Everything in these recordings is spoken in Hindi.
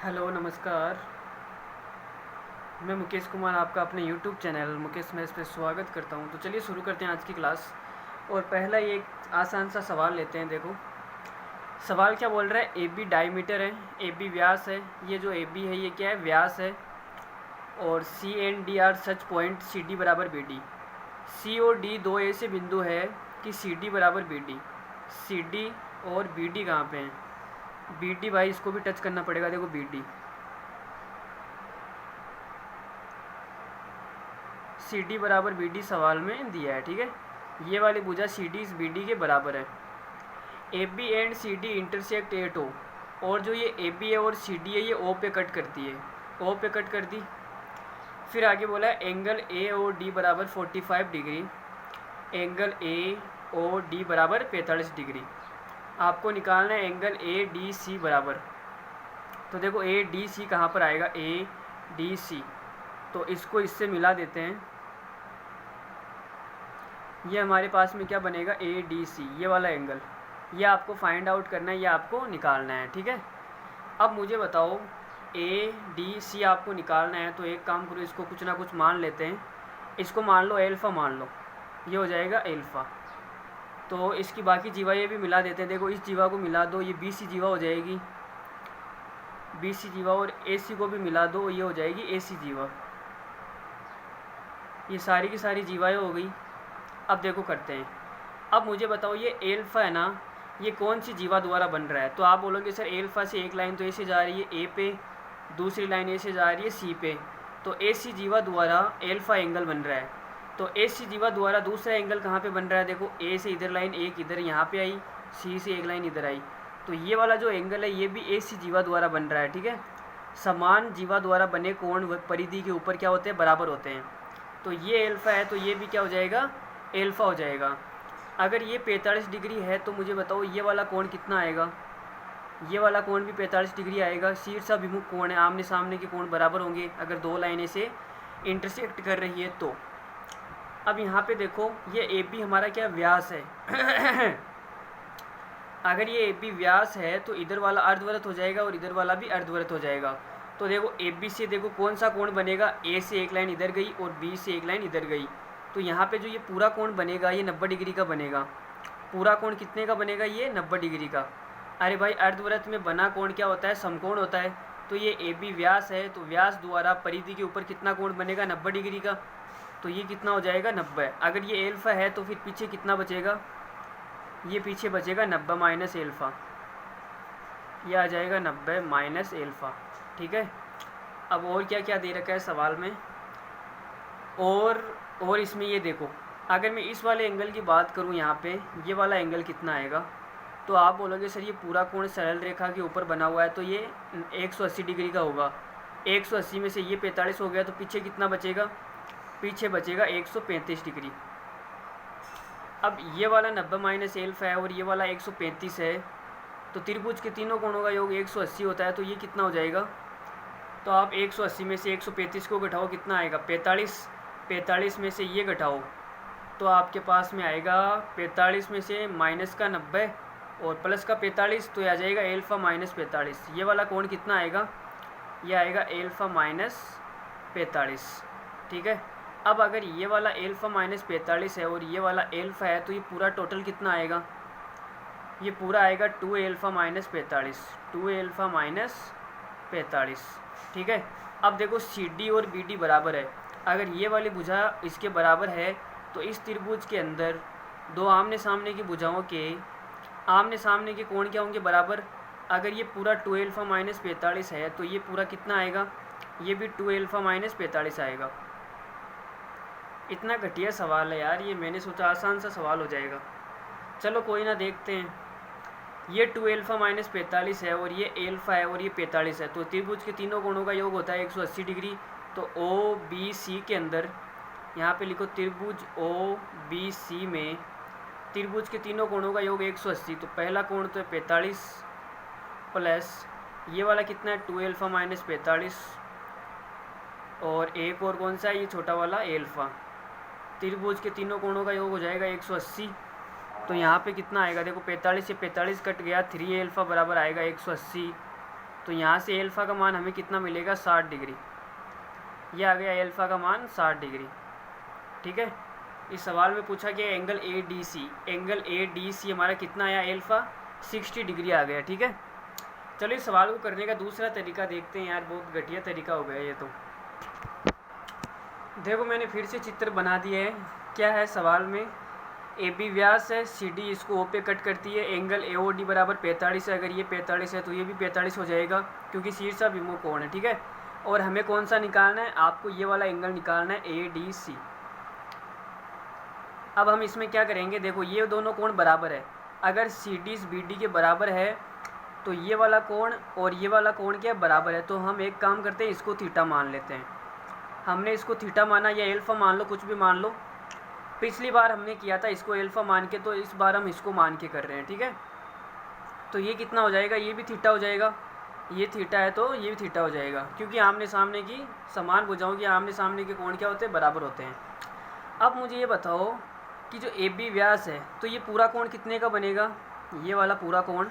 हेलो नमस्कार। मैं मुकेश कुमार आपका अपने यूट्यूब चैनल मुकेश मैथ्स पे स्वागत करता हूं। तो चलिए शुरू करते हैं आज की क्लास। और पहला ये एक आसान सा सवाल लेते हैं। देखो सवाल क्या बोल रहा है, ए बी डायमीटर है, ए बी व्यास है। ये जो ए बी है ये क्या है, व्यास है। और C and D are such point C D बराबर बी डी। सी और डी दो ऐसे बिंदु है कि सी डी बराबर बी डी। सी डी और बी डी कहाँ पे हैं? बी डी भाई इसको भी टच करना पड़ेगा। देखो बी डी, सी डी बराबर बी डी सवाल में दिया है। ठीक है, ये वाली भुजा सी डी इस बी डी के बराबर है। A B and C D intersect at O. और जो ये ए बी है और सी डी है ये ओ पे कट करती है। ओ पे कट कर दी। फिर आगे बोला है एंगल ए और डी बराबर 45 डिग्री। एंगल ए और डी बराबर 45 डिग्री। आपको निकालना है एंगल ए डी सी बराबर। तो देखो ए डी सी कहाँ पर आएगा, ए डी सी। तो इसको इससे मिला देते हैं। ये हमारे पास में क्या बनेगा, ए डी सी, ये वाला एंगल। ये आपको फाइंड आउट करना है, ये आपको निकालना है। ठीक है, अब मुझे बताओ ए डी सी आपको निकालना है तो एक काम करो, इसको कुछ ना कुछ मान लेते हैं। इसको मान लो एल्फ़ा, मान लो ये हो जाएगा एल्फ़ा। तो इसकी बाकी जीवा ये भी मिला देते हैं। देखो इस जीवा को मिला दो, ये बी सी जीवा हो जाएगी, बी सी जीवा। और ए सी को भी मिला दो, ये हो जाएगी ए सी जीवा। ये सारी की सारी जीवाएँ हो गई। अब देखो करते हैं। अब मुझे बताओ ये एल्फ़ा है ना, ये कौन सी जीवा द्वारा बन रहा है? तो आप बोलोगे सर एल्फ़ा से एक लाइन तो ऐसे जा रही है ए पे, दूसरी लाइन ऐसे जा रही है सी पे। तो ए सी जीवा द्वारा एल्फ़ा एंगल बन रहा है। तो ए सी जीवा द्वारा दूसरा एंगल कहाँ पे बन रहा है? देखो ए से इधर लाइन एक इधर यहाँ पे आई, सी से एक लाइन इधर आई। तो ये वाला जो एंगल है ये भी ए सी जीवा द्वारा बन रहा है। ठीक है, समान जीवा द्वारा बने कोण परिधि के ऊपर क्या होते हैं, बराबर होते हैं। तो ये एल्फ़ा है तो ये भी क्या हो जाएगा, एल्फ़ा हो जाएगा। अगर ये 45 डिग्री है तो मुझे बताओ ये वाला कोण कितना आएगा? ये वाला कोण भी 45 डिग्री आएगा। शीर्षाभिमुख कोण है, आमने सामने के कोण बराबर होंगे अगर दो लाइनें से इंटरसेक्ट कर रही है तो। अब यहाँ पे देखो ये ए बी हमारा क्या व्यास है। अगर ये ए बी व्यास है तो इधर वाला अर्धवृत्त हो जाएगा और इधर वाला भी अर्धवृत्त हो जाएगा। तो देखो ए बी से देखो कौन सा कोण बनेगा, ए से एक लाइन इधर गई और बी से एक लाइन इधर गई। तो यहाँ पे जो ये पूरा कोण बनेगा ये 90 डिग्री का बनेगा। पूरा कोण कितने का बनेगा, ये 90 डिग्री का। अरे भाई अर्धवृत्त में बना कोण क्या होता है, समकोण होता है। तो ये ए बी व्यास है तो व्यास द्वारा परिधि के ऊपर कितना कोण बनेगा, 90 डिग्री का। तो ये कितना हो जाएगा, 90। अगर ये एल्फ़ा है तो फिर पीछे कितना बचेगा, ये पीछे बचेगा 90 माइनस एल्फ़ा। ये आ जाएगा 90 माइनस एल्फ़ा। ठीक है, अब और क्या क्या दे रखा है सवाल में। और इसमें ये देखो, अगर मैं इस वाले एंगल की बात करूं यहाँ पे, ये वाला एंगल कितना आएगा? तो आप बोलोगे सर ये पूरा कोण सरल रेखा के ऊपर बना हुआ है तो ये 180 डिग्री का होगा। 180 में से ये 45 हो गया तो पीछे कितना बचेगा, पीछे बचेगा 135 डिग्री। अब ये वाला 90 माइनस एल्फ़ा है और ये वाला 135 है। तो त्रिभुज के तीनों कोणों का योग 180 होता है। तो ये कितना हो जाएगा? तो आप 180 में से 135 को घटाओ, कितना आएगा, 45। 45 में से ये घटाओ तो आपके पास में आएगा 45 में से माइनस का 90 और प्लस का 45, तो आ जाएगा एल्फ़ा माइनस 45। ये वाला कोण कितना आएगा, ये आएगा एल्फ़ा माइनस 45। ठीक है, अब अगर ये वाला एल्फ़ा माइनस 45 है और ये वाला एल्फ़ा है तो ये पूरा टोटल कितना आएगा, ये पूरा आएगा 2 एल्फ़ा माइनस 45। 2 alpha minus 45। ठीक है, अब देखो सी डी और बी डी बराबर है। अगर ये वाली भुजा इसके बराबर है तो इस त्रिभुज के अंदर दो आमने सामने की भुजाओं के आमने सामने के कोण क्या होंगे, बराबर। अगर ये पूरा 2 एल्फ़ा माइनस 45 है तो ये पूरा कितना आएगा, ये भी 2 एल्फ़ा माइनस 45 आएगा। इतना घटिया सवाल है यार ये, मैंने सोचा आसान सा सवाल हो जाएगा। चलो कोई ना, देखते हैं। ये 2 एल्फ़ा माइनस 45 है और ये एल्फ़ा है और ये 45 है। तो त्रिभुज के तीनों कोणों का योग होता है 180 डिग्री। तो ओ बी सी के अंदर यहाँ पे लिखो त्रिभुज ओ बी सी में त्रिभुज के तीनों कोणों का योग 180। तो पहला कोण तो है 45 प्लस ये वाला कितना है, 2 एल्फ़ा माइनस 45 और एक और कौन सा है, ये छोटा वाला एल्फ़ा। त्रिभुज के तीनों कोणों का योग हो जाएगा 180। तो यहाँ पे कितना आएगा, देखो 45 से 45 कट गया, 3 एल्फ़ा बराबर आएगा 180 तो यहाँ से एल्फ़ा का मान हमें कितना मिलेगा, 60 डिग्री। ये आ गया एल्फ़ा का मान 60 डिग्री। ठीक है, इस सवाल में पूछा गया angle A D C, angle A D C हमारा कितना आया, एल्फ़ा 60 डिग्री आ गया। ठीक है, चलो इस सवाल को करने का दूसरा तरीका देखते हैं। यार बहुत घटिया तरीका हो गया ये तो। देखो मैंने फिर से चित्र बना दिया है। क्या है सवाल में, ए बी व्यास है, सी डी इसको ओ पे कट करती है, एंगल ए ओ डी बराबर 45 है। अगर ये 45 है तो ये भी 45 हो जाएगा क्योंकि शीर्षाभिमुख कोण है। ठीक है, और हमें कौन सा निकालना है, आपको ये वाला एंगल निकालना है ए डी सी। अब हम इसमें क्या करेंगे, देखो ये दोनों कोण बराबर है। अगर सी डी बी डी के बराबर है तो ये वाला कोण और ये वाला कोण क्या बराबर है, तो हम एक काम करते हैं, इसको थीटा मान लेते हैं। हमने इसको थीटा माना या एल्फ़ा मान लो, कुछ भी मान लो। पिछली बार हमने किया था इसको एल्फ़ा मान के, तो इस बार हम इसको मान के कर रहे हैं। ठीक है, तो ये कितना हो जाएगा, ये भी थीटा हो जाएगा। ये थीटा है तो ये भी थीटा हो जाएगा, क्योंकि आमने सामने की समान भुजाओं की आमने सामने के कोण क्या होते हैं, बराबर होते हैं। अब मुझे ये बताओ कि जो ए बी व्यास है तो ये पूरा कोण कितने का बनेगा, ये वाला पूरा कोण।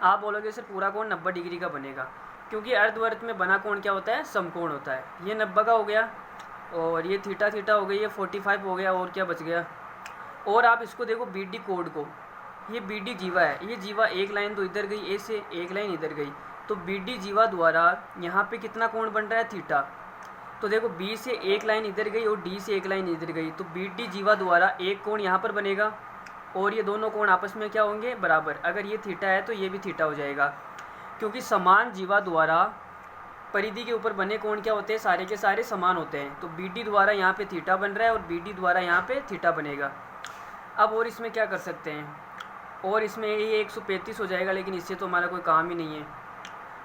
आप बोलोगे सर पूरा कोण 90 डिग्री का बनेगा, क्योंकि अर्धवर्त में बना कोण क्या होता है, समकोण होता है। ये 90 का हो गया और ये थीटा थीटा हो गई, ये 45 हो गया, और क्या बच गया। और आप इसको देखो बी डी कोड को, ये बी डी जीवा है, ये जीवा एक लाइन तो इधर गई, ए से एक लाइन इधर गई, तो बी डी जीवा द्वारा यहाँ पे कितना कोण बन रहा है, थीटा। तो देखो बी से एक लाइन इधर गई और डी से एक लाइन इधर गई, तो बी डी जीवा द्वारा एक कोण यहाँ पर बनेगा और ये दोनों कोण आपस में क्या होंगे, बराबर। अगर ये थीटा है तो ये भी थीटा हो जाएगा, क्योंकि समान जीवा द्वारा परिधि के ऊपर बने कोण क्या होते हैं, सारे के सारे समान होते हैं। तो बी डी द्वारा यहाँ पे थीटा बन रहा है और बी डी द्वारा यहाँ पे थीटा बनेगा। अब और इसमें क्या कर सकते हैं, और इसमें ये 135 हो जाएगा, लेकिन इससे तो हमारा कोई काम ही नहीं है।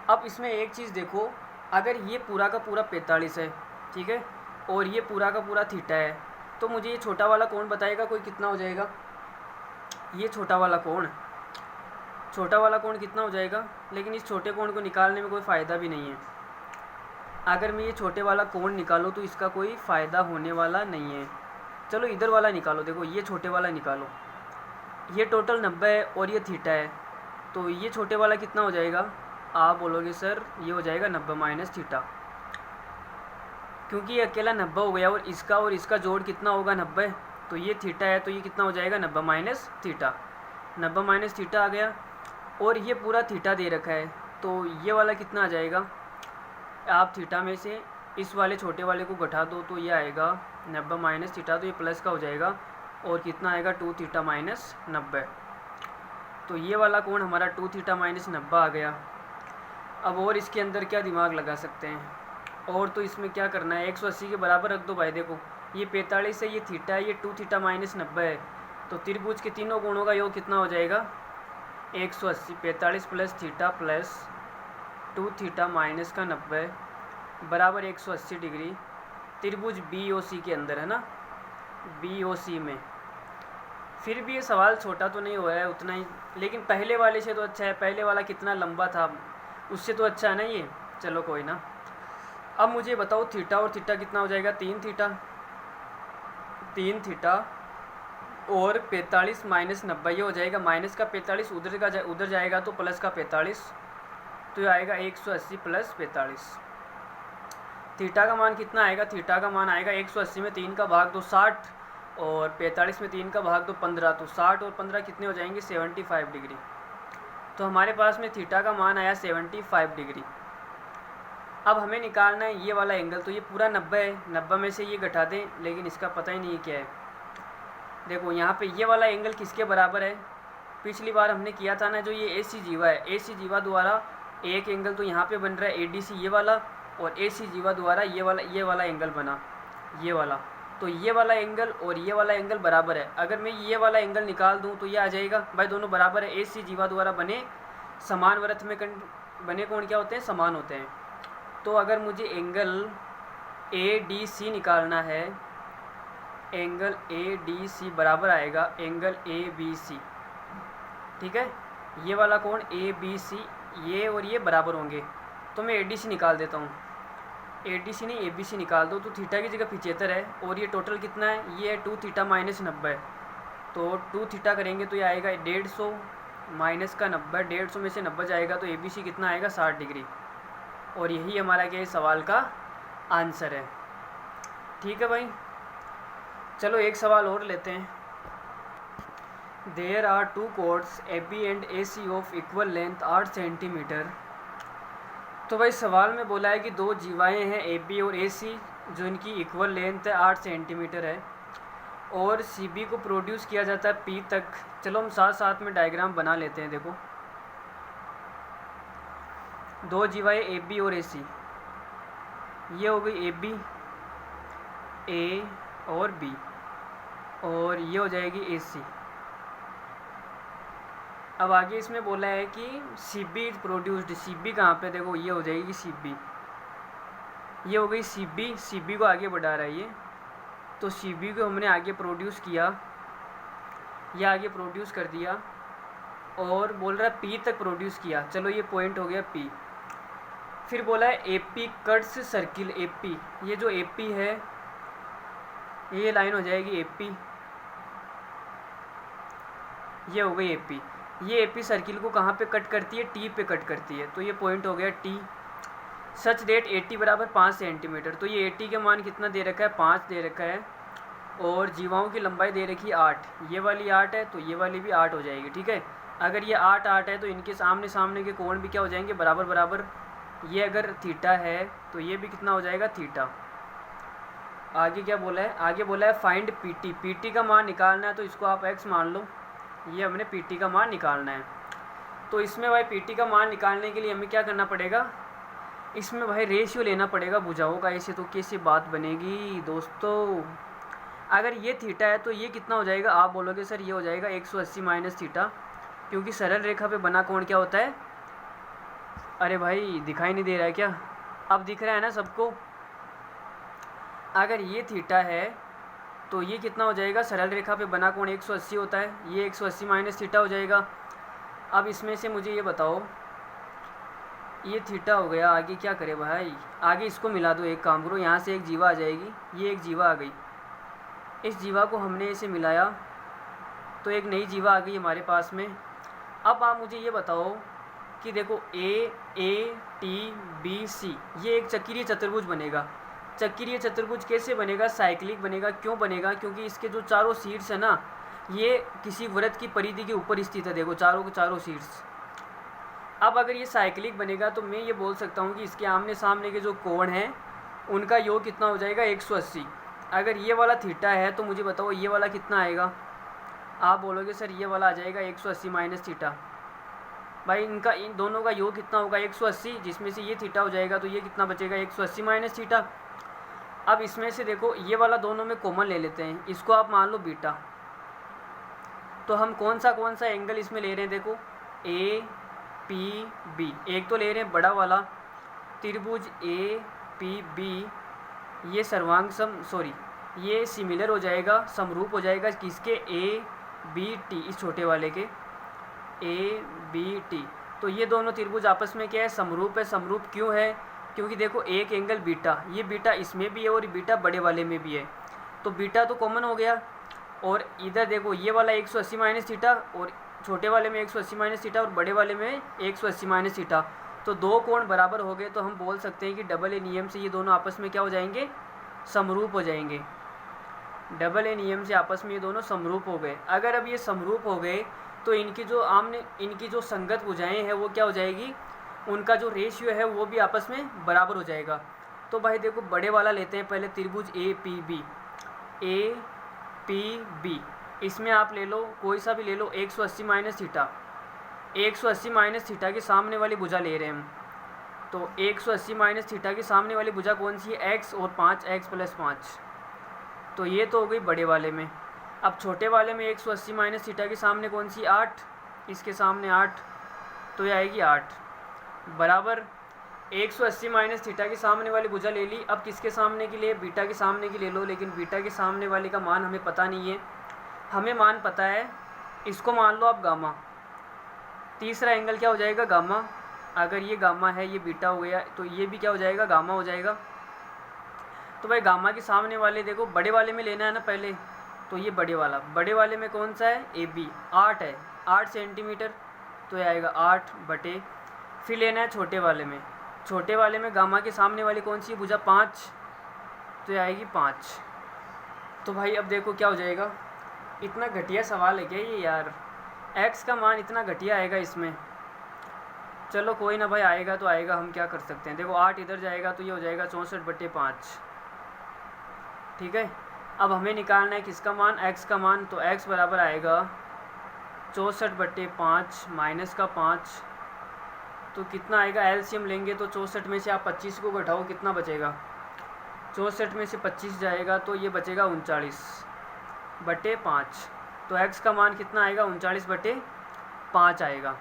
अब इसमें एक चीज़ देखो, अगर ये पूरा का पूरा 45 है, ठीक है, और ये पूरा का पूरा थीटा है, तो मुझे ये छोटा वाला कोण बताएगा कोई कितना हो जाएगा। ये छोटा वाला कोण कितना हो जाएगा, लेकिन इस छोटे कोण को निकालने में कोई फ़ायदा भी नहीं है। अगर मैं ये छोटे वाला कोण निकालूँ तो इसका कोई फ़ायदा होने वाला नहीं है। चलो इधर वाला निकालो, देखो ये छोटे वाला निकालो, ये टोटल 90 है और ये थीटा है, तो ये छोटे वाला कितना हो जाएगा। आप बोलोगे सर ये हो जाएगा 90 माइनस थीटा, क्योंकि ये अकेला 90 हो गया और इसका जोड़ कितना होगा 90, तो ये थीटा है तो ये कितना हो जाएगा 90 माइनस थीटा। 90 माइनस थीटा आ गया, और ये पूरा थीटा दे रखा है, तो ये वाला कितना आ जाएगा। आप थीटा में से इस वाले छोटे वाले को घटा दो तो ये आएगा 90 माइनस थीटा, तो ये प्लस का हो जाएगा, और कितना आएगा 2 थीटा माइनस 90। तो ये वाला कोण हमारा 2 थीटा माइनस 90 आ गया। अब और इसके अंदर क्या दिमाग लगा सकते हैं, और तो इसमें क्या करना है, 180 के बराबर रख दो भाई। देखो ये 45 है, ये थीटा है, ये 2 थीटा माइनस 90 है, तो त्रिभुज के तीनों कोणों का योग कितना हो जाएगा 180। 45 plus theta plus 2 theta minus का 90 बराबर 180 डिग्री। त्रिभुज बी ओ सी के अंदर है ना, बी ओ सी में। फिर भी ये सवाल छोटा तो नहीं हुआ है उतना ही, लेकिन पहले वाले से तो अच्छा है। पहले वाला कितना लंबा था, उससे तो अच्छा है ना ये। चलो कोई ना। अब मुझे बताओ थीटा और थीटा कितना हो जाएगा, 3 थीटा और 45 माइनस 90, ये हो जाएगा माइनस का 45 उधर जाएगा तो प्लस का 45, तो ये आएगा 180 प्लस 45। थीटा का मान कितना आएगा, थीटा का मान आएगा 180 में 3 का भाग दो 60 और 45 में 3 का भाग दो 15, तो 60 और 15 कितने हो जाएंगे 75 डिग्री। तो हमारे पास में थीटा का मान आया 75 डिग्री। अब हमें निकालना है ये वाला एंगल, तो ये पूरा 90 है, 90 में से ये घटा दें, लेकिन इसका पता ही नहीं क्या है। देखो यहाँ पे ये वाला एंगल किसके बराबर है, पिछली बार हमने किया था ना, जो ये AC जीवा है, AC जीवा द्वारा एक एंगल तो यहाँ पे बन रहा है ADC ये वाला, और AC जीवा द्वारा ये वाला एंगल बना, ये वाला। तो ये वाला एंगल और ये वाला एंगल बराबर है। अगर मैं ये वाला एंगल निकाल दूँ तो ये आ जाएगा, भाई दोनों बराबर है। AC जीवा द्वारा बने समान वृत्त में बने कोण क्या होते हैं, समान होते हैं। तो अगर मुझे एंगल ADC निकालना है, एंगल ADC बराबर आएगा एंगल ABC, ठीक है। ये वाला कोण ABC, ये और ये बराबर होंगे, तो मैं ADC निकाल देता हूँ। ADC नहीं ABC निकाल दो, तो थीटा की जगह 75 है, और ये टोटल कितना है, ये है 2 थीटा माइनस 90, तो 2 थीटा करेंगे तो ये आएगा 150 माइनस का 90, 150 में से 90 जाएगा तो ABC कितना आएगा 60 डिग्री। और यही हमारा क्या इस सवाल का आंसर है। ठीक है भाई, चलो एक सवाल और लेते हैं। There are two chords AB and AC of equal length 8 centimetre. तो भाई सवाल में बोला है कि दो जीवाएँ हैं AB और AC जो इनकी इक्वल लेंथ है 8 सेंटीमीटर है और CB को प्रोड्यूस किया जाता है P तक। चलो हम साथ साथ में डायग्राम बना लेते हैं। देखो दो जीवाएँ AB और AC, ये हो गई AB A और B और ये हो जाएगी AC। अब आगे इसमें बोला है कि CB इज प्रोड्यूस्ड। CB कहाँ पे, देखो ये हो जाएगी CB, ये हो गई CB को आगे बढ़ा रहा है ये, तो CB को हमने आगे प्रोड्यूस किया, ये आगे प्रोड्यूस कर दिया और बोल रहा है P तक प्रोड्यूस किया। चलो ये पॉइंट हो गया P। फिर बोला है AP कट्स सर्किल AP, ये जो AP है ये लाइन हो जाएगी AP, ये हो गई AP। ये AP सर्किल को कहाँ पे कट करती है, T पे कट करती है, तो ये पॉइंट हो गया T। सच डेट AT बराबर 5 सेंटीमीटर। तो ये AT के मान कितना दे रखा है, 5 दे रखा है और जीवाओं की लंबाई दे रखी है 8। ये वाली 8 है तो ये वाली भी 8 हो जाएगी। ठीक है, अगर ये 8 है तो इनके सामने सामने के कोण भी क्या हो जाएंगे, बराबर बराबर। ये अगर थीटा है तो ये भी कितना हो जाएगा, थीटा। आगे क्या बोला है, आगे बोला है फाइंड PT का मान निकालना है, तो इसको आप x मान लो, ये हमने PT का मान निकालना है। तो इसमें भाई PT का मान निकालने के लिए हमें क्या करना पड़ेगा, इसमें भाई रेशियो लेना पड़ेगा भुजाओं का। ऐसे तो कैसी बात बनेगी दोस्तों। अगर ये थीटा है तो ये कितना हो जाएगा, आप बोलोगे सर ये हो जाएगा 180 माइनस थीटा, क्योंकि सरल रेखा पे बना कोण क्या होता है। अरे भाई दिखाई नहीं दे रहा है क्या, अब दिख रहा है ना सबको। अगर ये थीटा है तो ये कितना हो जाएगा, सरल रेखा पे बना कोण 180 होता है, ये 180 माइनस थीटा हो जाएगा। अब इसमें से मुझे ये बताओ, ये थीटा हो गया, आगे क्या करें भाई, आगे इसको मिला दो। एक काम करो, यहाँ से एक जीवा आ जाएगी, ये एक जीवा आ गई, इस जीवा को हमने इसे मिलाया तो एक नई जीवा आ गई हमारे पास में। अब आप मुझे ये बताओ कि देखो ATBC ये एक चक्रीय चतुर्भुज बनेगा। चक्रीय चतुर्भुज कैसे बनेगा, साइक्लिक बनेगा। क्यों बनेगा, क्योंकि इसके जो चारों शीर्ष है ना, ये किसी वृत्त की परिधि के ऊपर स्थित है। देखो चारों के चारों शीर्ष। अब अगर ये साइक्लिक बनेगा तो मैं ये बोल सकता हूँ कि इसके आमने सामने के जो कोण हैं उनका योग कितना हो जाएगा, 180। अगर ये वाला थीटा है तो मुझे बताओ ये वाला कितना आएगा। आप बोलोगे सर ये वाला आ जाएगा 180 माइनस थीटा। भाई इनका इन दोनों का योग कितना होगा, 180, जिसमें से ये थीटा हो जाएगा तो ये कितना बचेगा, 180 माइनस थीटा। अब इसमें से देखो ये वाला दोनों में कॉमन ले लेते हैं, इसको आप मान लो बीटा। तो हम कौन सा एंगल इसमें ले रहे हैं, देखो APB। एक तो ले रहे हैं बड़ा वाला त्रिभुज APB, ये सर्वांग ये सिमिलर हो जाएगा, समरूप हो जाएगा किसके, ABT, इस छोटे वाले के ABT। तो ये दोनों त्रिभुज आपस में क्या है, समरूप है। समरूप क्यों है, क्योंकि देखो एक एंगल बीटा, ये बीटा इसमें भी है और बीटा बड़े वाले में भी है, तो बीटा तो कॉमन हो गया। और इधर देखो ये वाला 180 माइनस थीटा और छोटे वाले में 180 माइनस थीटा और बड़े वाले में 180 माइनस थीटा, तो दो कोण बराबर हो गए। तो हम बोल सकते हैं कि डबल ए नियम से ये दोनों आपस में क्या हो जाएंगे, समरूप हो जाएंगे। डबल ए नियम से आपस में ये दोनों समरूप हो गए। अगर अब ये समरूप हो गए तो इनकी जो संगत भुजाएं हैं वो क्या हो जाएगी, उनका जो रेशियो है वो भी आपस में बराबर हो जाएगा। तो भाई देखो बड़े वाला लेते हैं पहले, त्रिभुज APB। इसमें आप ले लो कोई सा भी ले लो, 180 माइनस थीटा। 180 माइनस थीटा के सामने वाली भुजा ले रहे हैं हम, तो 180 माइनस थीटा के सामने वाली भुजा कौन सी है, x और 5x प्लस 5। तो ये तो हो गई बड़े वाले में। अब छोटे वाले में 180 माइनस थीटा के सामने कौन सी, 8, इसके सामने 8, तो ये आएगी 8 बराबर 180 माइनस थीटा के सामने वाली भुजा ले ली। अब किसके सामने की ले, बीटा के सामने की ले लो, लेकिन बीटा के सामने वाले का मान हमें पता नहीं है, हमें मान पता है, इसको मान लो आप गामा। तीसरा एंगल क्या हो जाएगा, गामा। अगर ये गामा है, ये बीटा हो गया, तो ये भी क्या हो जाएगा, गामा हो जाएगा। तो भाई गामा के सामने वाले देखो बड़े वाले में लेना है ना पहले, तो ये बड़े वाले में कौन सा है, AB, 8 है, 8 सेंटीमीटर। तो ये आएगा 8 बटे, फिर लेना है छोटे वाले में गामा के सामने वाली कौन सी है, भुजा 5, तो ये आएगी 5। तो भाई अब देखो क्या हो जाएगा, इतना घटिया सवाल है क्या ये यार, x का मान इतना घटिया आएगा इसमें। चलो कोई ना भाई, आएगा तो आएगा, हम क्या कर सकते हैं। देखो 8 इधर जाएगा तो ये हो जाएगा 64 बटे 5, ठीक है। अब हमें निकालना है किसका मान, x का मान, तो x बराबर आएगा 64 बटे 5 माइनस का 5, तो कितना आएगा, एलसीएम लेंगे तो 64 में से आप 25 को घटाओ, कितना बचेगा, 64 में से 25 जाएगा तो ये बचेगा 39 बटे 5। तो x का मान कितना आएगा, 39 बटे 5 आएगा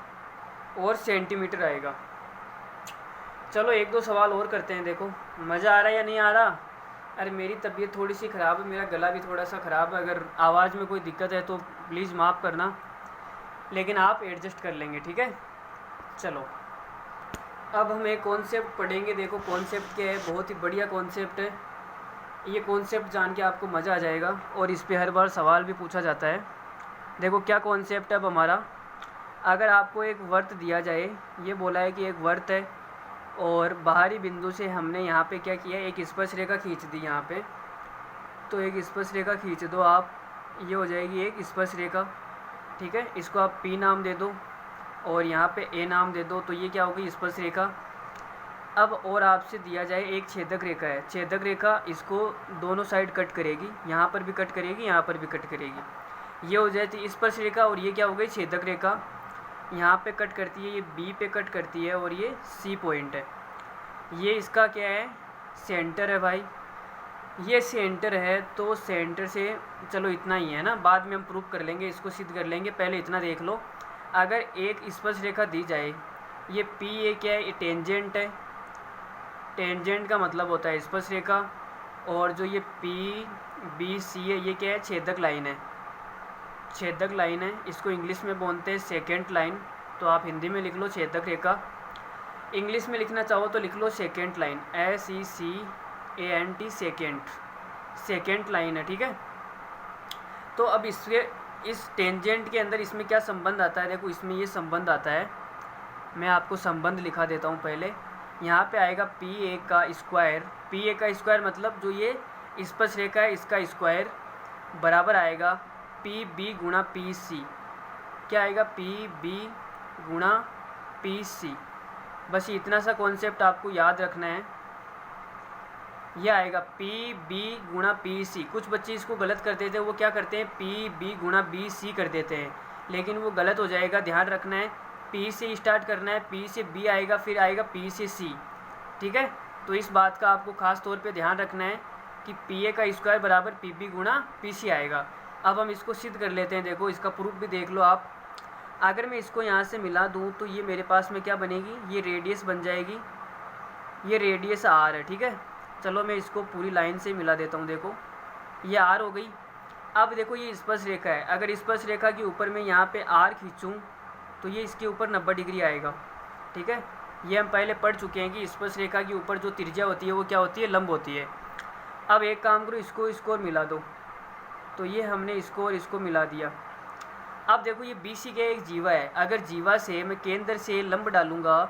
और सेंटीमीटर आएगा। चलो एक दो सवाल और करते हैं। देखो मज़ा आ रहा है या नहीं आ रहा। अरे मेरी तबीयत थोड़ी सी ख़राब है, मेरा गला भी थोड़ा सा ख़राब है, अगर आवाज़ में कोई दिक्कत है तो प्लीज़ माफ़ करना, लेकिन आप एडजस्ट कर लेंगे, ठीक है। चलो अब हम एक कॉन्सेप्ट पढ़ेंगे। देखो कॉन्सेप्ट क्या है, बहुत ही बढ़िया कॉन्सेप्ट है ये। कॉन्सेप्ट जान के आपको मज़ा आ जाएगा और इस पे हर बार सवाल भी पूछा जाता है। देखो क्या कॉन्सेप्ट है अब हमारा, अगर आपको एक वर्त दिया जाए, ये बोला है कि एक वर्त है और बाहरी बिंदु से हमने यहाँ पे क्या किया, एक स्पर्श रेखा खींच दी यहाँ पे, तो एक स्पर्श रेखा खींच दो आप, ये हो जाएगी एक स्पर्श रेखा, ठीक है। इसको आप P नाम दे दो और यहाँ पे A नाम दे दो, तो ये क्या होगी, स्पर्श रेखा। अब और आपसे दिया जाए एक छेदक रेखा है, छेदक रेखा इसको दोनों साइड कट करेगी, यहाँ पर भी कट करेगी, यहाँ पर भी कट करेगी, ये हो जाती स्पर्श रेखा। और ये क्या हो गई, छेदक रेखा, यहाँ पे कट करती है, ये B पे कट करती है और ये C पॉइंट है, ये इसका क्या है, सेंटर है भाई, ये सेंटर है। तो सेंटर से चलो इतना ही है ना, बाद में हम प्रूव कर लेंगे, इसको सिद्ध कर लेंगे, पहले इतना देख लो। अगर एक स्पर्श रेखा दी जाए, ये P ये क्या है, ये टेंजेंट है, टेंजेंट का मतलब होता है स्पर्श रेखा, और जो ये PBC है ये क्या है, छेदक लाइन है, छेदक लाइन है, इसको इंग्लिश में बोलते हैं सेकेंड लाइन, तो आप हिंदी में लिख लो छेदक रेखा, इंग्लिश में लिखना चाहो तो लिख लो secant line, SECANT, secant line है, ठीक है। तो अब इसके इस टेंजेंट के अंदर इसमें क्या संबंध आता है, देखो इसमें ये संबंध आता है, मैं आपको संबंध लिखा देता हूँ पहले। यहाँ पे आएगा PA का स्क्वायर, PA का स्क्वायर मतलब जो ये स्पर्श रेखा है इसका स्क्वायर, बराबर आएगा PB गुणा PC, क्या आएगा, PB गुणा PC। बस इतना सा कॉन्सेप्ट आपको याद रखना है, यह आएगा PB गुणा PC। कुछ बच्चे इसको गलत कर देते हैं, वो क्या करते हैं PB गुणा BC कर देते हैं, लेकिन वो गलत हो जाएगा, ध्यान रखना है। P से स्टार्ट करना है, P से B आएगा, फिर आएगा P से C, ठीक है। तो इस बात का आपको ख़ास तौर पे ध्यान रखना है कि PA का स्क्वायर बराबर PB गुणा PC आएगा। अब हम इसको सिद्ध कर लेते हैं। देखो इसका प्रूफ भी देख लो आप। अगर मैं इसको यहाँ से मिला दूँ तो ये मेरे पास में क्या बनेगी, ये रेडियस बन जाएगी, ये रेडियस R है, ठीक है। चलो मैं इसको पूरी लाइन से मिला देता हूँ। देखो ये R हो गई। अब देखो ये स्पर्श रेखा है, अगर स्पर्श रेखा के ऊपर मैं यहाँ पे R खींचूँ तो ये इसके ऊपर 90 डिग्री आएगा, ठीक है। ये हम पहले पढ़ चुके हैं कि स्पर्श रेखा के ऊपर जो त्रिज्या होती है वो क्या होती है, लंब होती है। अब एक काम करो, इसको और मिला दो, तो ये हमने इसको और इसको मिला दिया। अब देखो ये BC का एक जीवा है, अगर जीवा से मैं केंद्र से लंब डालूँगा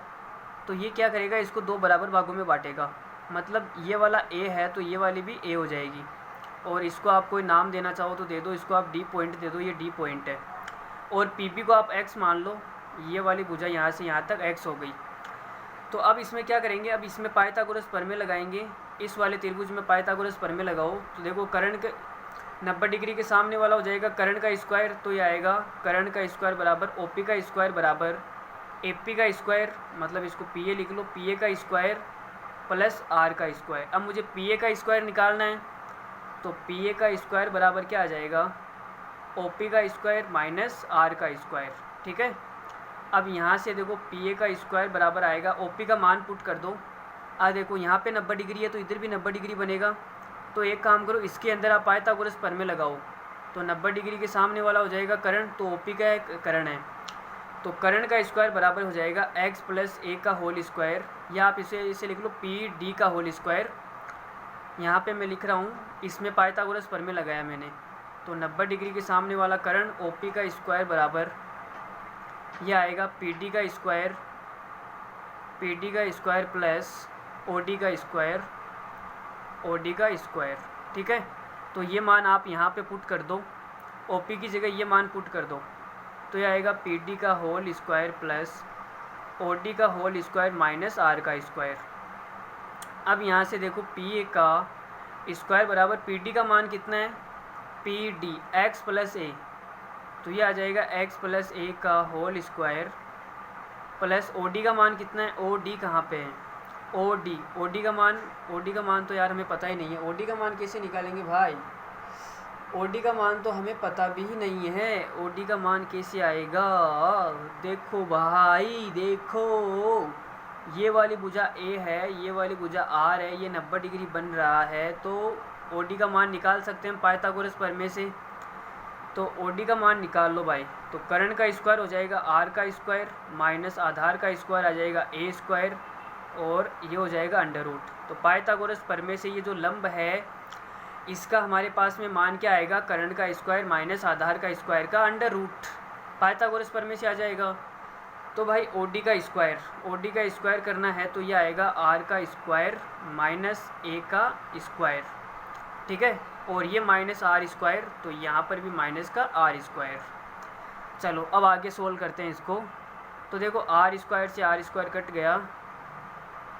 तो ये क्या करेगा, इसको दो बराबर भागों में बांटेगा, मतलब ये वाला A है तो ये वाली भी A हो जाएगी। और इसको आप कोई नाम देना चाहो तो दे दो, इसको आप D पॉइंट दे दो, ये D पॉइंट है। और PB को आप X मान लो, ये वाली भुजा यहाँ से यहाँ तक X हो गई। तो अब इसमें क्या करेंगे, अब इसमें पाइथागोरस प्रमेय लगाएंगे, इस वाले त्रिभुज में पाइथागोरस प्रमेय लगाओ। तो देखो कर्ण के 90 डिग्री के सामने वाला हो जाएगा कर्ण का स्क्वायर, तो ये आएगा कर्ण का स्क्वायर बराबर OP का स्क्वायर बराबर AP का स्क्वायर, मतलब इसको PA लिख लो, PA का स्क्वायर प्लस R का स्क्वायर। अब मुझे PA का स्क्वायर निकालना है, तो PA का स्क्वायर बराबर क्या आ जाएगा, OP का स्क्वायर माइनस R का स्क्वायर, ठीक है। अब यहाँ से देखो PA का स्क्वायर बराबर आएगा, OP का मान पुट कर दो। देखो यहाँ पे 90 डिग्री है तो इधर भी 90 डिग्री बनेगा। तो एक काम करो, इसके अंदर आप पाइथागोरस प्रमेय लगाओ, तो 90 डिग्री के सामने वाला हो जाएगा कर्ण, तो OP का एक कर्ण है, तो कर्ण का स्क्वायर बराबर हो जाएगा x प्लस A का होल स्क्वायर, या आप इसे लिख लो PD का होल स्क्वायर। यहाँ पे मैं लिख रहा हूँ, इसमें पाइथागोरस प्रमेय लगाया मैंने, तो 90 डिग्री के सामने वाला कर्ण OP का स्क्वायर बराबर ये आएगा पी डी का स्क्वायर प्लस ओ डी का स्क्वायर, ठीक है। तो ये मान आप यहाँ पे पुट कर दो, ओ पी की जगह ये मान पुट कर दो, तो ये आएगा पी डी का whole square plus O D का होल स्क्वायर माइनस आर का स्क्वायर। अब यहाँ से देखो पी ए का स्क्वायर बराबर पी डी का मान कितना है, P D x plus a, तो ये आ जाएगा एक्स प्लस ए का whole square plus O D का मान कितना है, ओ डी कहाँ पे है, ओ डी का मान तो यार हमें पता ही नहीं है। ओ डी का मान कैसे निकालेंगे भाई, ओ डी का मान तो हमें पता भी नहीं है, ओ डी का मान कैसे आएगा। देखो भाई देखो, ये वाली भुजा ए है, ये वाली भुजा आर है, ये 90 डिग्री बन रहा है, तो ओ डी का मान निकाल सकते हैं पाइथागोरस प्रमेय से। तो ओ डी का मान निकाल लो भाई, तो कर्ण का स्क्वायर हो जाएगा आर का स्क्वायर माइनस आधार का स्क्वायर आ जाएगा ए स्क्वायर, और ये हो जाएगा अंडर रूट। तो पाइथागोरस प्रमेय से ये जो लंब है इसका हमारे पास में मान क्या आएगा, कर्ण का स्क्वायर माइनस आधार का स्क्वायर का अंडर रूट, पाइथागोरस प्रमेय से आ जाएगा। तो भाई ओ डी का स्क्वायर करना है तो ये आएगा आर का स्क्वायर माइनस ए का स्क्वायर, ठीक है, और ये माइनस आर स्क्वायर, तो यहाँ पर भी माइनस का आर स्क्वायर। चलो अब आगे सोल्व करते हैं इसको। तो देखो आर स्क्वायर से आर स्क्वायर कट गया,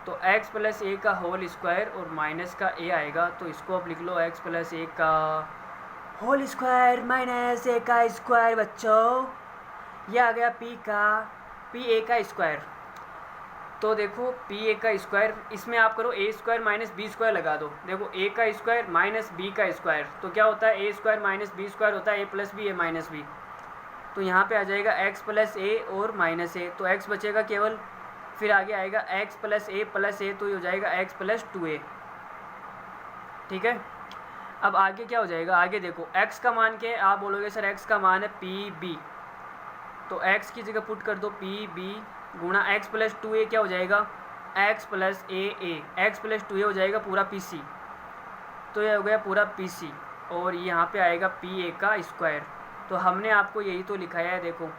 तो x प्लस ए का होल स्क्वायर और माइनस का a आएगा, तो इसको आप लिख लो x प्लस ए का होल स्क्वायर माइनस ए का स्क्वायर। बच्चों ये आ गया पी ए का स्क्वायर। तो देखो पी ए का स्क्वायर, इसमें आप करो ए स्क्वायर माइनस बी स्क्वायर लगा दो। देखो ए का स्क्वायर माइनस बी का स्क्वायर, तो क्या होता है, ए स्क्वायर माइनस बी स्क्वायर होता है ए प्लस बी ए माइनस बी। तो यहाँ पे आ जाएगा x प्लस ए और माइनस ए, तो x बचेगा केवल, फिर आगे आएगा x प्लस ए, तो ये हो जाएगा x प्लस 2a, ठीक है। अब आगे क्या हो जाएगा, आगे देखो x का मान क्या है, आप बोलोगे सर x का मान है पी बी, तो x की जगह पुट कर दो पी बी गुणा x प्लस 2a क्या हो जाएगा, x plus x plus 2a हो जाएगा पूरा पी सी, तो ये हो गया पूरा पी सी, और यहाँ पे आएगा पी ए का स्क्वायर। तो हमने आपको यही तो लिखाया है, देखो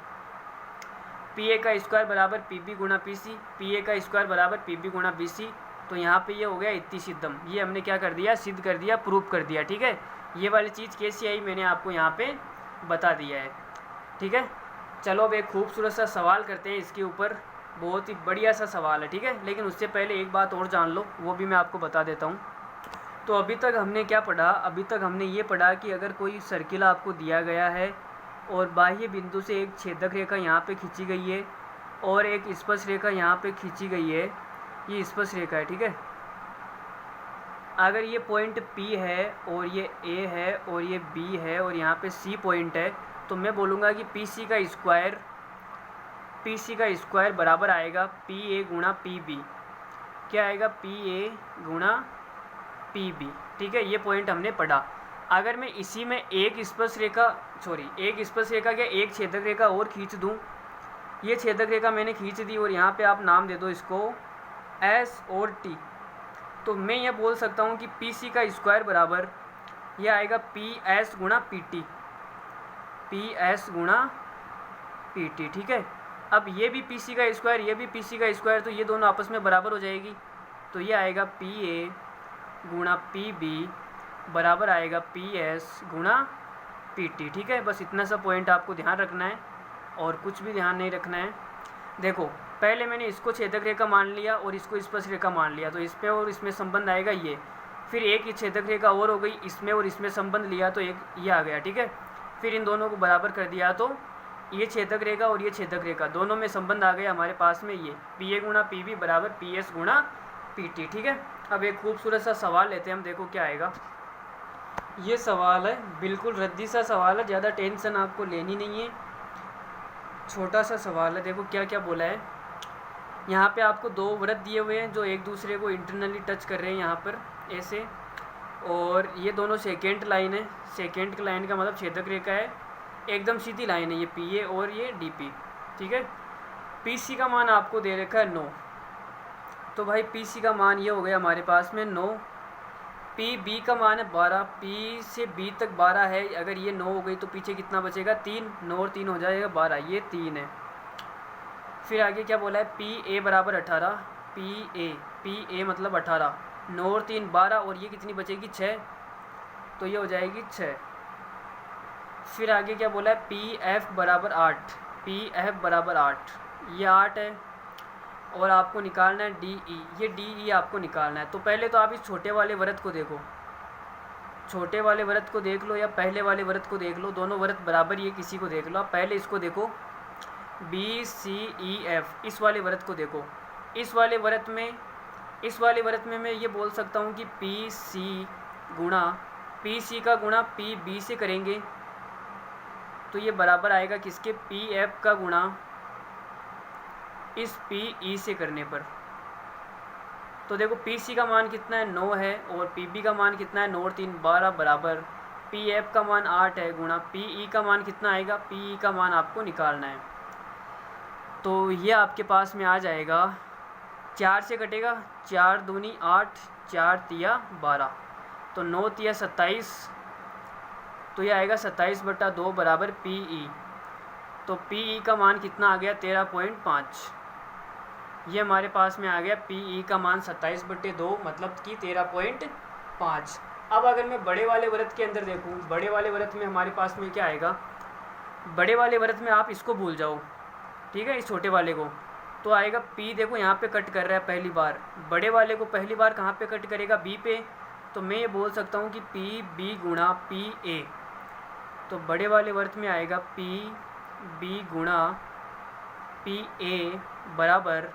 पी ए का स्क्वायर बराबर पी बी गुणा पी सी, पी ए का स्क्वायर बराबर पी बी गुणा बी सी। तो यहाँ पे ये हो गया इति सिद्धम, ये हमने क्या कर दिया, सिद्ध कर दिया, प्रूफ कर दिया, ठीक है। ये वाली चीज़ कैसी आई मैंने आपको यहाँ पे बता दिया है, ठीक है। चलो अब एक खूबसूरत सा सवाल करते हैं इसके ऊपर, बहुत ही बढ़िया सा सवाल है, ठीक है। लेकिन उससे पहले एक बात और जान लो, वो भी मैं आपको बता देता हूँ। तो अभी तक हमने क्या पढ़ा, अभी तक हमने ये पढ़ा कि अगर कोई सर्किल आपको दिया गया है और बाह्य बिंदु से एक छेदक रेखा यहाँ पे खींची गई है और एक स्पर्श रेखा यहाँ पे खींची गई है, ये स्पर्श रेखा है, ठीक है। अगर ये पॉइंट P है और ये A है और ये B है और यहाँ पे C पॉइंट है, तो मैं बोलूँगा कि PC का स्क्वायर बराबर आएगा PA गुणा PB, क्या आएगा, PA गुणा PB, ठीक है। ये पॉइंट हमने पढ़ा। अगर मैं इसी में एक स्पर्श रेखा क्या एक छेदक रेखा और खींच दूं, ये छेदक रेखा मैंने खींच दी और यहाँ पे आप नाम दे दो इसको S और T, तो मैं ये बोल सकता हूँ कि PC का स्क्वायर बराबर ये आएगा PS गुणा PT, ठीक है। अब ये भी PC का स्क्वायर, ये भी PC का स्क्वायर, तो ये दोनों आपस में बराबर हो जाएगी, तो ये आएगा PA गुणा PB बराबर आएगा PS गुणा PT, ठीक है। बस इतना सा पॉइंट आपको ध्यान रखना है और कुछ भी ध्यान नहीं रखना है। देखो पहले मैंने इसको छेदक रेखा मान लिया और इसको स्पर्श रेखा मान लिया, तो इसमें और इसमें संबंध आएगा ये, फिर एक ही छेदक रेखा और हो गई, इसमें और इसमें संबंध लिया तो एक ये आ गया, ठीक है। फिर इन दोनों को बराबर कर दिया तो ये छेदक रेखा और ये छेदक रेखा दोनों में संबंध आ गया हमारे पास में, ये PA गुणा PB बराबर PS गुणा PT, ठीक है। अब एक खूबसूरत सा सवाल लेते हैं हम, देखो क्या आएगा। ये सवाल है बिल्कुल रद्दी सा सवाल है, ज़्यादा टेंशन आपको लेनी नहीं है, छोटा सा सवाल है। देखो क्या क्या बोला है, यहाँ पे आपको दो वृत्त दिए हुए हैं जो एक दूसरे को इंटरनली टच कर रहे हैं यहाँ पर ऐसे, और ये दोनों सेकेंड लाइन है, सेकेंड लाइन का मतलब छेदक रेखा है, एकदम सीधी लाइन है ये PA और ये DP, ठीक है। PC का मान आपको दे रखा है 9, तो भाई PC का मान ये हो गया हमारे पास में 9, PB का मान है 12, P से B तक 12 है, अगर ये 9 हो गई तो पीछे कितना बचेगा 3, 9 और 3 हो जाएगा 12, ये 3 है, फिर आगे क्या बोला है, पी ए बराबर 18, पी ए मतलब 18, 9 और 3 12, और ये कितनी बचेगी 6, तो ये हो जाएगी 6। फिर आगे क्या बोला है, पी एफ बराबर 8, पी एफ बराबर 8, ये 8 है, और आपको निकालना है डी ई, ये डी ई आपको निकालना है। तो पहले तो आप इस छोटे वाले वृत्त को देखो, छोटे वाले वृत्त को देख लो या पहले वाले वृत्त को देख लो, दोनों वृत्त बराबर ही है, किसी को देख लो। आप पहले इसको देखो, बी सी ई एफ, इस वाले वृत्त को देखो। इस वाले वृत्त में मैं ये बोल सकता हूँ कि पी सी का गुणा पी बी से करेंगे तो ये बराबर आएगा किसके, पी एफ का गुणा इस पी ई से करने पर। तो देखो पी सी का मान कितना है 9 है, और पी बी का मान कितना है 9 और 3 12 बराबर पी एफ का मान 8 है गुणा पी ई का मान कितना आएगा, पी ई का मान आपको निकालना है। तो ये आपके पास में आ जाएगा, 4 से कटेगा, 4 दूनी 8, 4 तिया 12, तो 9 तिया 27, तो ये आएगा 27/2 बराबर पी ई। तो पी ई का मान कितना आ गया 13.5, ये हमारे पास में आ गया पी ई का मान 27/2 मतलब कि 13.5। अब अगर मैं बड़े वाले वृत्त के अंदर देखूं, बड़े वाले वृत्त में हमारे पास में क्या आएगा, बड़े वाले वृत्त में आप इसको भूल जाओ, ठीक है, इस छोटे वाले को, तो आएगा पी, देखो यहाँ पे कट कर रहा है पहली बार, बड़े वाले को पहली बार कहाँ पे कट करेगा, बी पे, तो मैं ये बोल सकता हूँ कि पी बी गुणा पी ए। तो बड़े वाले वृत्त में आएगा पी बी गुणा पी ए बराबर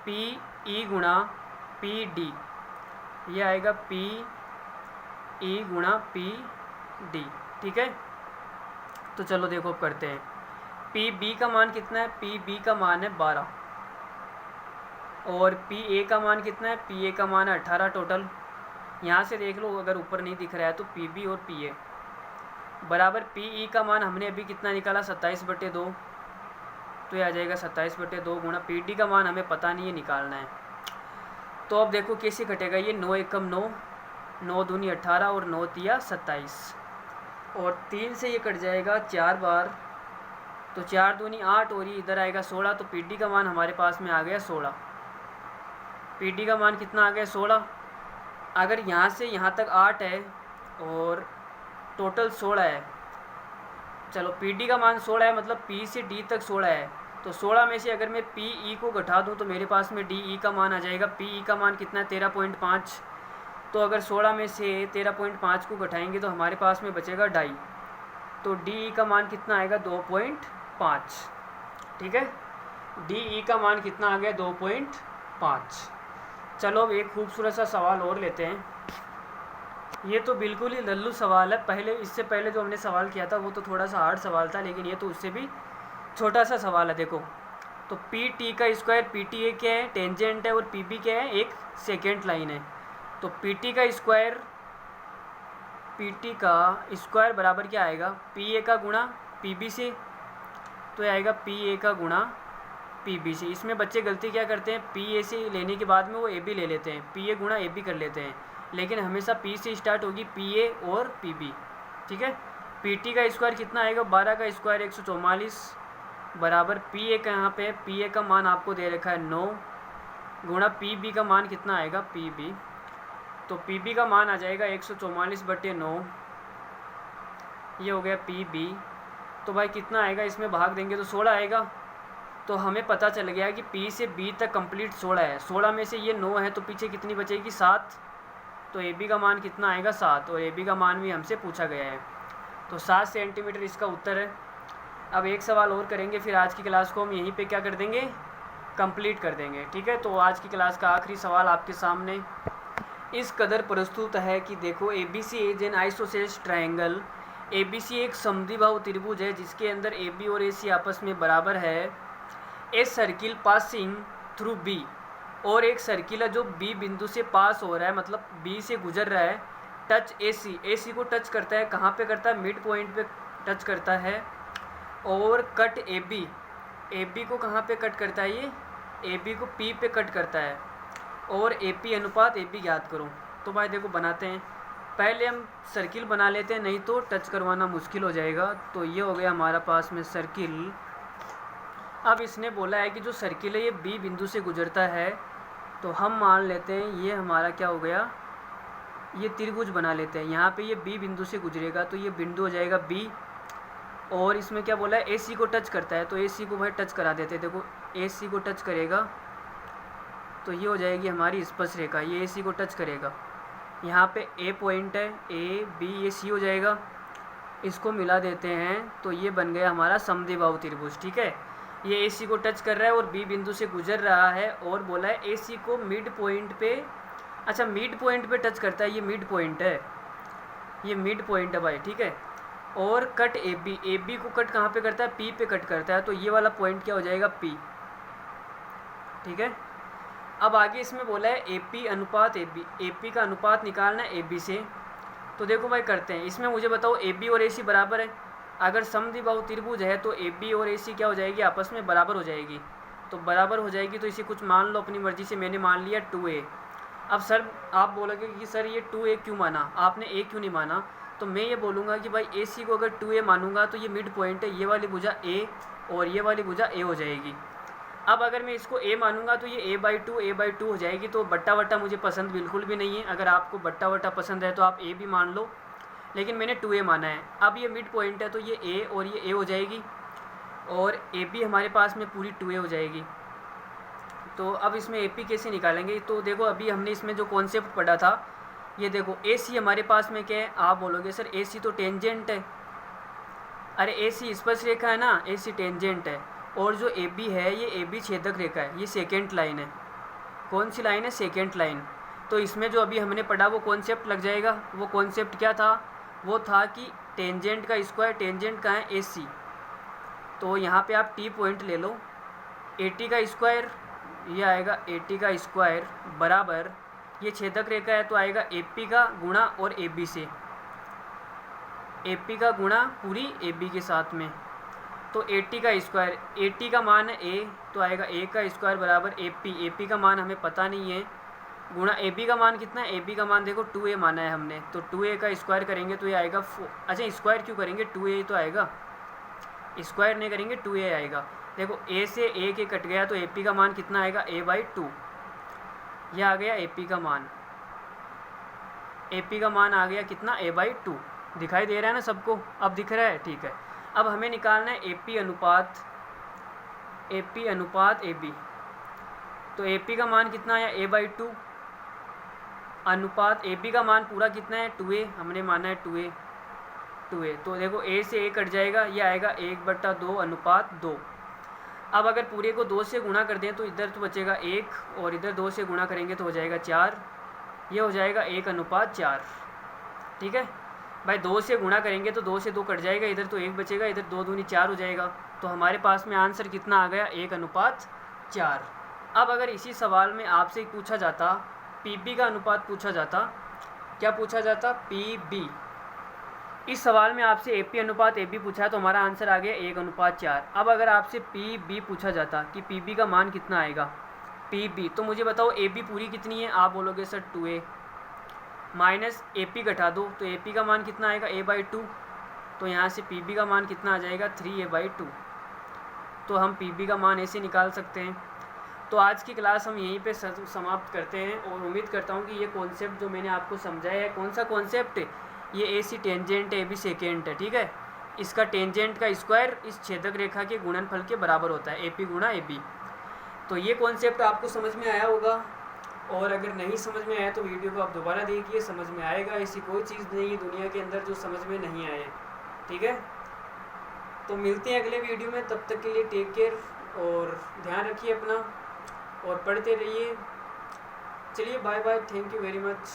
पी ई गुणा पी डी, ये आएगा पी ई गुणा पी डी, ठीक है। तो चलो देखो अब करते हैं, पी बी का मान कितना है, पी बी का मान है 12, और पी ए का मान कितना है, पी ए का मान है 18 टोटल। यहाँ से देख लो, अगर ऊपर नहीं दिख रहा है तो पी बी और पी ए बराबर पी ई का मान हमने अभी कितना निकाला 27/2, तो ये आ जाएगा 27/2 गुणा पी डी का मान हमें पता नहीं है, निकालना है। तो अब देखो कैसे कटेगा ये, 9 एकम 9, 9 दूनी 18 और 9 तिया 27, और 3 से ये कट जाएगा 4 बार, तो 4 दूनी 8, और ये इधर आएगा 16, तो पी डी का मान हमारे पास में आ गया 16। पी डी का मान कितना आ गया 16। अगर यहाँ से यहाँ तक 8 है और टोटल 16 है, चलो पी डी का मान 16 है, मतलब पी से डी तक 16 है, तो 16 में से अगर मैं पी ई को घटा दूँ तो मेरे पास में डी ई का मान आ जाएगा। पी ई का मान कितना है 13.5, तो अगर 16 में से 13.5 को घटाएंगे तो हमारे पास में बचेगा 2.5, तो डी ई का मान कितना आएगा 2.5, ठीक है। डी ई का मान कितना आ गया 2.5। चलो अब एक खूबसूरत सा सवाल और लेते हैं, ये तो बिल्कुल ही लल्लू सवाल है, पहले इससे पहले जो हमने सवाल किया था वो तो थोड़ा सा हार्ड सवाल था, लेकिन ये तो उससे भी छोटा सा सवाल है। देखो तो पी टी का स्क्वायर, पी टी ए क्या है टेंजेंट है, और पी बी क्या है एक सेकेंड लाइन है, तो पी टी का स्क्वायर बराबर क्या आएगा, पी ए का गुणा पी बी से, तो ये आएगा पी ए का गुणा पी बी से। इसमें बच्चे गलती क्या करते हैं, पी ए से लेने के बाद में वो ए बी ले लेते हैं, पी ए गुणा ए बी कर लेते हैं, लेकिन हमेशा पी से स्टार्ट होगी पी ए और पी बी, ठीक है। पी टी का स्क्वायर कितना आएगा, 12 का स्क्वायर 144 बराबर पी ए का, यहाँ पे पी ए का मान आपको दे रखा है 9 गुणा पी बी का मान कितना आएगा पी बी, तो पी बी का मान आ जाएगा 144/9, ये हो गया पी बी। तो भाई कितना आएगा, इसमें भाग देंगे तो 16 आएगा। तो हमें पता चल गया कि पी से बी तक कंप्लीट 16 है, 16 में से ये 9 है, तो पीछे कितनी बचेगी 7, तो ए बी का मान कितना आएगा 7, और ए बी का मान भी हमसे पूछा गया है, तो 7 सेंटीमीटर इसका उत्तर है। अब एक सवाल और करेंगे, फिर आज की क्लास को हम यहीं पे क्या कर देंगे, कंप्लीट कर देंगे, ठीक है। तो आज की क्लास का आखिरी सवाल आपके सामने इस कदर प्रस्तुत है कि देखो, A B C is an isosceles triangle, A B C एक समद्विबाहु त्रिभुज है जिसके अंदर ए बी और ए सी आपस में बराबर है। A circle passing through B, और एक सर्किल है जो बी बिंदु से पास हो रहा है, मतलब बी से गुजर रहा है, टच ए सी को टच करता है, कहाँ पे करता है, मिड पॉइंट पे टच करता है, और कट ए बी को कहाँ पे कट करता है, ये ए बी को पी पे कट करता है, और ए पी अनुपात ए बी ज्ञात करो। तो भाई देखो बनाते हैं, पहले हम सर्किल बना लेते हैं, नहीं तो टच करवाना मुश्किल हो जाएगा। तो ये हो गया हमारा पास में सर्किल, अब इसने बोला है कि जो सर्किल है ये बी बिंदु से गुजरता है, तो हम मान लेते हैं ये हमारा क्या हो गया, ये त्रिभुज बना लेते हैं। यहाँ पे ये बी बिंदु से गुजरेगा तो ये बिंदु हो जाएगा बी, और इसमें क्या बोला है ए सी को टच करता है, तो ए सी को भाई टच करा देते हैं। देखो ए सी को टच करेगा तो ये हो जाएगी हमारी स्पर्श रेखा, ये ए सी को टच करेगा। यहाँ पे ए पॉइंट है, ए बी ये सी हो जाएगा, इसको मिला देते हैं तो ये बन गया हमारा समद्विबाहु त्रिभुज। ठीक है, ये ए सी को टच कर रहा है और बी बिंदु से गुजर रहा है, और बोला है ए सी को मिड पॉइंट पे, अच्छा मिड पॉइंट पे टच करता है, ये मिड पॉइंट है, ये मिड पॉइंट है भाई। ठीक है, और कट ए बी को कट कहाँ पे करता है, पी पे कट करता है, तो ये वाला पॉइंट क्या हो जाएगा, पी। ठीक है, अब आगे इसमें बोला है ए पी अनुपात ए पी का अनुपात निकालना है ए बी से। तो देखो भाई करते हैं, इसमें मुझे बताओ ए बी और ए सी बराबर है। अगर समद्विबाहु त्रिभुज है तो ए बी और ए सी क्या हो जाएगी, आपस में बराबर हो जाएगी। तो बराबर हो जाएगी तो इसे कुछ मान लो अपनी मर्जी से, मैंने मान लिया 2a। अब सर आप बोलोगे कि सर ये 2a क्यों माना, आपने a क्यों नहीं माना, तो मैं ये बोलूँगा कि भाई ए सी को अगर 2a मानूंगा तो ये मिड पॉइंट है, ये वाली भुजा a और ये वाली भुजा a हो जाएगी। अब अगर मैं इसको a मानूंगा तो ये a/2 हो जाएगी। तो बट्टा वट्टा मुझे पसंद बिल्कुल भी नहीं है, अगर आपको बट्टा वट्टा पसंद है तो आप a भी मान लो, लेकिन मैंने 2a माना है। अब ये मिड पॉइंट है तो ये a और ये a हो जाएगी, और ए बी हमारे पास में पूरी 2a हो जाएगी। तो अब इसमें ए पी कैसे निकालेंगे, तो देखो अभी हमने इसमें जो कॉन्सेप्ट पढ़ा था, ये देखो ए सी हमारे पास में क्या है, आप बोलोगे सर ए सी तो टेंजेंट है। अरे ए सी स्पर्श रेखा है ना, ए सी टेंजेंट है, और जो ए बी है ये ए बी छेदक रेखा है, ये सेकेंड लाइन है। कौन सी लाइन है, सेकेंड लाइन। तो इसमें जो अभी हमने पढ़ा वो कॉन्सेप्ट लग जाएगा। वो कॉन्सेप्ट क्या था, वो था कि टेंजेंट का स्क्वायर, टेंजेंट का है ए सी, तो यहाँ पे आप टी पॉइंट ले लो, ए टी का स्क्वायर ये आएगा, ए टी का स्क्वायर बराबर ये छेदक रेखा है तो आएगा ए पी का गुणा और ए बी से, ए पी का गुणा पूरी ए बी के साथ में, तो ए टी का स्क्वायर, ए टी का मान है ए तो आएगा ए का स्क्वायर बराबर ए पी का मान हमें पता नहीं है, गुणा ए बी का मान कितना है, ए बी का मान देखो 2a माना है हमने, तो 2a का स्क्वायर करेंगे तो ये आएगा अच्छा स्क्वायर क्यों करेंगे, 2a तो आएगा, स्क्वायर नहीं करेंगे 2a आएगा। देखो a से a कट गया तो ए पी का मान कितना आएगा, a/2, यह आ गया ए पी का मान, ए पी का मान आ गया कितना, a/2। दिखाई दे रहा है ना सबको, अब दिख रहा है, ठीक है। अब हमें निकालना है ए पी अनुपात ए बी, तो ए पी का मान कितना आया, a/2 अनुपात ए बी का मान पूरा कितना है, 2a, हमने माना है 2a। तो देखो a से a कट जाएगा, ये आएगा 1/2 अनुपात 2। अब अगर पूरे को 2 से गुणा कर दें तो इधर तो बचेगा 1, और इधर 2 से गुणा करेंगे तो हो जाएगा 4, ये हो जाएगा 1/4। ठीक है भाई, 2 से गुणा करेंगे तो 2 से 2 कट जाएगा, इधर तो 1 बचेगा, इधर 2 दूनी 4 हो जाएगा, तो हमारे पास में आंसर कितना आ गया, 1/4। अब अगर इसी सवाल में आपसे पूछा जाता पी का अनुपात पूछा जाता, क्या पूछा जाता, पी। इस सवाल में आपसे ए पी अनुपात ए बी पूछा है तो हमारा आंसर आ गया 1/4। अब अगर आपसे पी बी पूछा जाता कि पी बी का मान कितना आएगा, पी बी, तो मुझे बताओ ए बी पूरी कितनी है, आप बोलोगे sir 2a minus A P घटा दो, तो ए पी का मान कितना आएगा, a/2, तो यहाँ से पी बी का मान कितना आ जाएगा, 3a/2। तो हम पी बी का मान ऐसे निकाल सकते हैं। तो आज की क्लास हम यहीं पे समाप्त करते हैं, और उम्मीद करता हूँ कि ये कॉन्सेप्ट जो मैंने आपको समझाया है, कौन सा कॉन्सेप्ट, ये ए सी टेंजेंट है, ए बी सेकेंट है। ठीक है, इसका टेंजेंट का स्क्वायर इस छेदक रेखा के गुणनफल के बराबर होता है, ए पी गुणा ए बी। तो ये कॉन्सेप्ट आपको समझ में आया होगा, और अगर नहीं समझ में आया तो वीडियो को आप दोबारा देखिए, समझ में आएगा। ऐसी कोई चीज़ नहीं है दुनिया के अंदर जो समझ में नहीं आए। ठीक है, तो मिलते हैं अगले वीडियो में, तब तक के लिए टेक केयर और ध्यान रखिए अपना, और पढ़ते रहिए। चलिए bye bye, thank you very much.